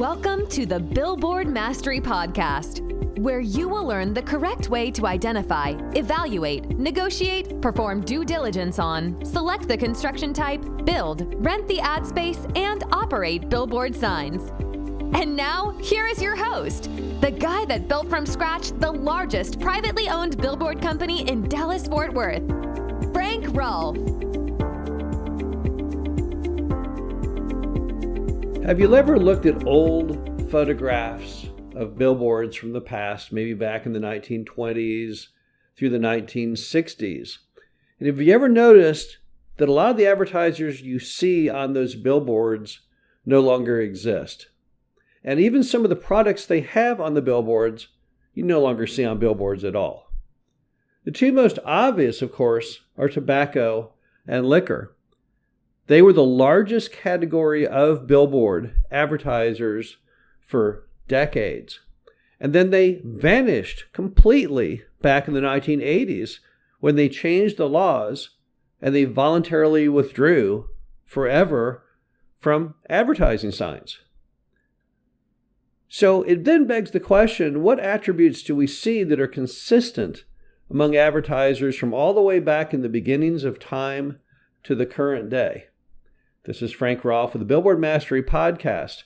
Welcome to the Billboard Mastery Podcast, where you will learn the correct way to identify, evaluate, negotiate, perform due diligence on, select the construction type, build, rent the ad space, and operate billboard signs. And now, here is your host, the guy that built from scratch the largest privately owned billboard company in Dallas-Fort Worth, Frank Rolfe. Have you ever looked at old photographs of billboards from the past, maybe back in the 1920s through the 1960s? And have you ever noticed that a lot of the advertisers you see on those billboards no longer exist? And even some of the products they have on the billboards, you no longer see on billboards at all. The two most obvious, of course, are tobacco and liquor. They were the largest category of billboard advertisers for decades. And then they vanished completely back in the 1980s when they changed the laws and they voluntarily withdrew forever from advertising signs. So it then begs the question, what attributes do we see that are consistent among advertisers from all the way back in the beginnings of time to the current day? This is Frank Rolfe with the Billboard Mastery Podcast.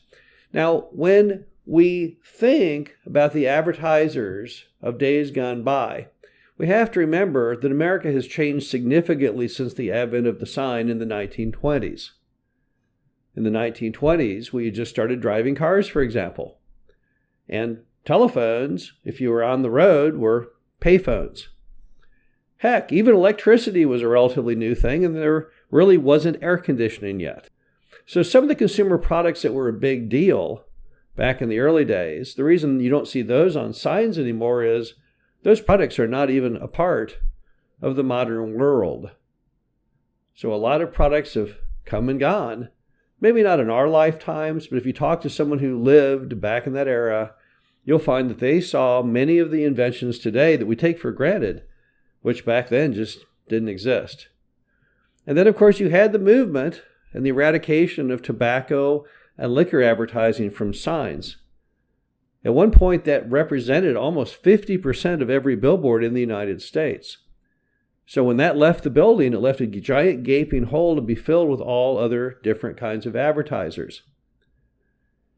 Now, when we think about the advertisers of days gone by, we have to remember that America has changed significantly since the advent of the sign in the 1920s. In the 1920s, we just started driving cars, for example. And telephones, if you were on the road, were payphones. Heck, even electricity was a relatively new thing, and there really wasn't air conditioning yet. So some of the consumer products that were a big deal back in the early days, the reason you don't see those on signs anymore is those products are not even a part of the modern world. So a lot of products have come and gone. Maybe not in our lifetimes, but if you talk to someone who lived back in that era, you'll find that they saw many of the inventions today that we take for granted, which back then just didn't exist. And then, of course, you had the movement and the eradication of tobacco and liquor advertising from signs. At one point, that represented almost 50% of every billboard in the United States. So when that left the building, it left a giant gaping hole to be filled with all other different kinds of advertisers.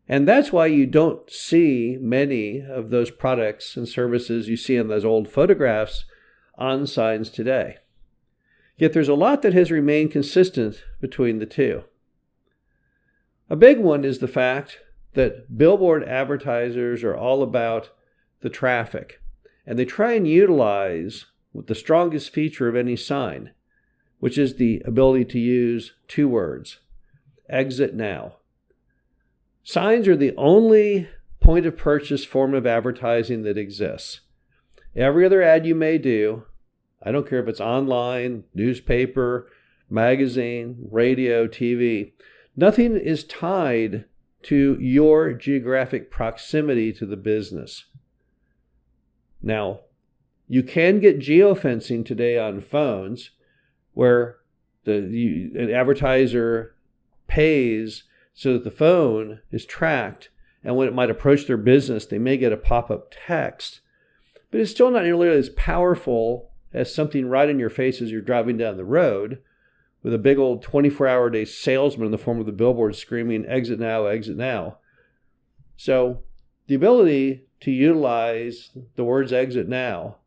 And that's why you don't see many of those products and services you see in those old photographs on signs today. Yet there's a lot that has remained consistent between the two. A big one is the fact that billboard advertisers are all about the traffic, and they try and utilize the strongest feature of any sign, which is the ability to use two words: exit now. Signs are the only point of purchase form of advertising that exists. Every other ad you may do, I don't care if it's online, newspaper, magazine, radio, TV, nothing is tied to your geographic proximity to the business. Now, you can get geofencing today on phones where an advertiser pays so that the phone is tracked, and when it might approach their business, they may get a pop-up text. But it's still not nearly as powerful as something right in your face as you're driving down the road with a big old 24-hour-a-day salesman in the form of the billboard screaming, exit now, exit now. So the ability to utilize the words exit now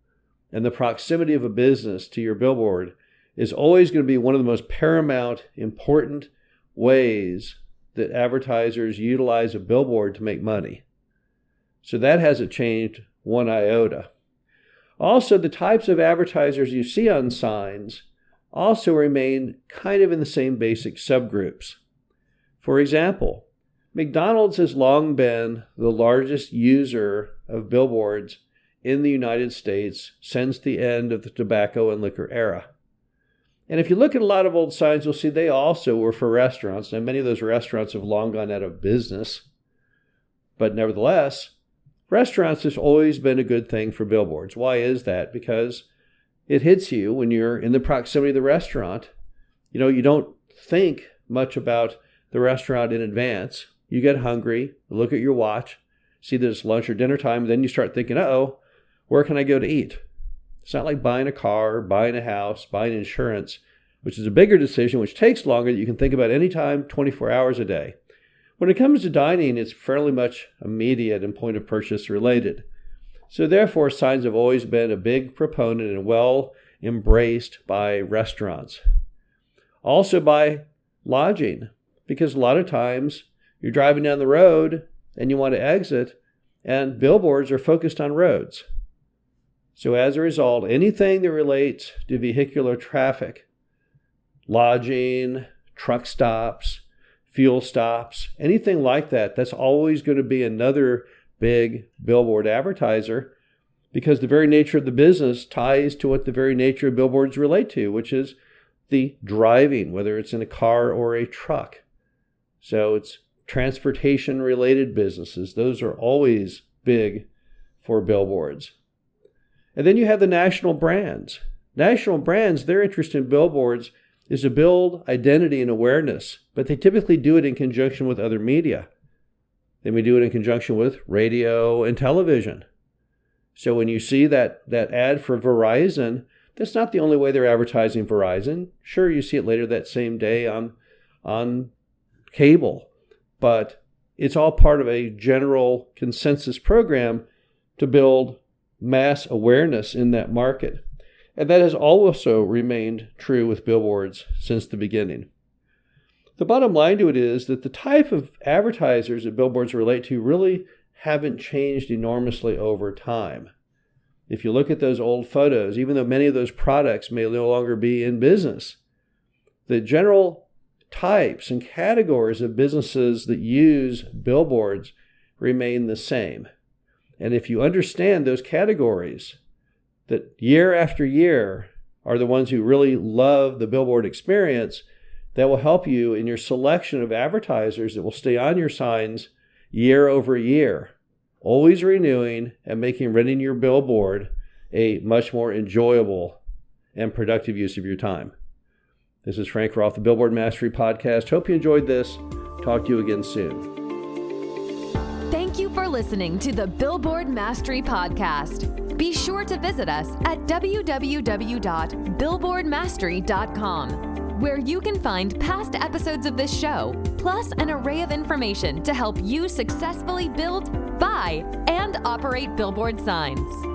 and the proximity of a business to your billboard is always going to be one of the most paramount, important ways that advertisers utilize a billboard to make money. So that hasn't changed one iota. Also, the types of advertisers you see on signs also remain kind of in the same basic subgroups. For example, McDonald's has long been the largest user of billboards in the United States since the end of the tobacco and liquor era. And if you look at a lot of old signs, you'll see they also were for restaurants. Now, many of those restaurants have long gone out of business. But nevertheless, restaurants has always been a good thing for billboards. Why is that? Because it hits you when you're in the proximity of the restaurant. You don't think much about the restaurant in advance. you get hungry, look at your watch, see that it's lunch or dinner time, then you start thinking, where can I go to eat? It's not like buying a car, buying a house, buying insurance, which is a bigger decision, which takes longer, that you can think about anytime, 24 hours a day. When it comes to dining, it's fairly much immediate and point of purchase related. So therefore, signs have always been a big proponent and well embraced by restaurants. Also by lodging, because a lot of times you're driving down the road and you want to exit, and billboards are focused on roads. So as a result, anything that relates to vehicular traffic, lodging, truck stops, fuel stops, anything like that, that's always going to be another big billboard advertiser, because the very nature of the business ties to what the very nature of billboards relate to, which is the driving, whether it's in a car or a truck. So it's transportation-related businesses. Those are always big for billboards. And then you have the national brands. National brands, their interest in billboards is to build identity and awareness, but they typically do it in conjunction with other media. They may do it in conjunction with radio and television. So when you see that ad for Verizon, that's not the only way they're advertising Verizon. Sure, you see it later that same day on cable, but it's all part of a general consensus program to build mass awareness in that market. And that has also remained true with billboards since the beginning. The bottom line to it is that the type of advertisers that billboards relate to really haven't changed enormously over time. If you look at those old photos, even though many of those products may no longer be in business, the general types and categories of businesses that use billboards remain the same. And if you understand those categories, that year after year are the ones who really love the billboard experience, that will help you in your selection of advertisers that will stay on your signs year over year, always renewing and making renting your billboard a much more enjoyable and productive use of your time. This is Frank Roth, the Billboard Mastery Podcast. Hope you enjoyed this. Talk to you again soon. Thank you for listening to the Billboard Mastery Podcast. Be sure to visit us at www.billboardmastery.com, where you can find past episodes of this show, plus an array of information to help you successfully build, buy, and operate billboard signs.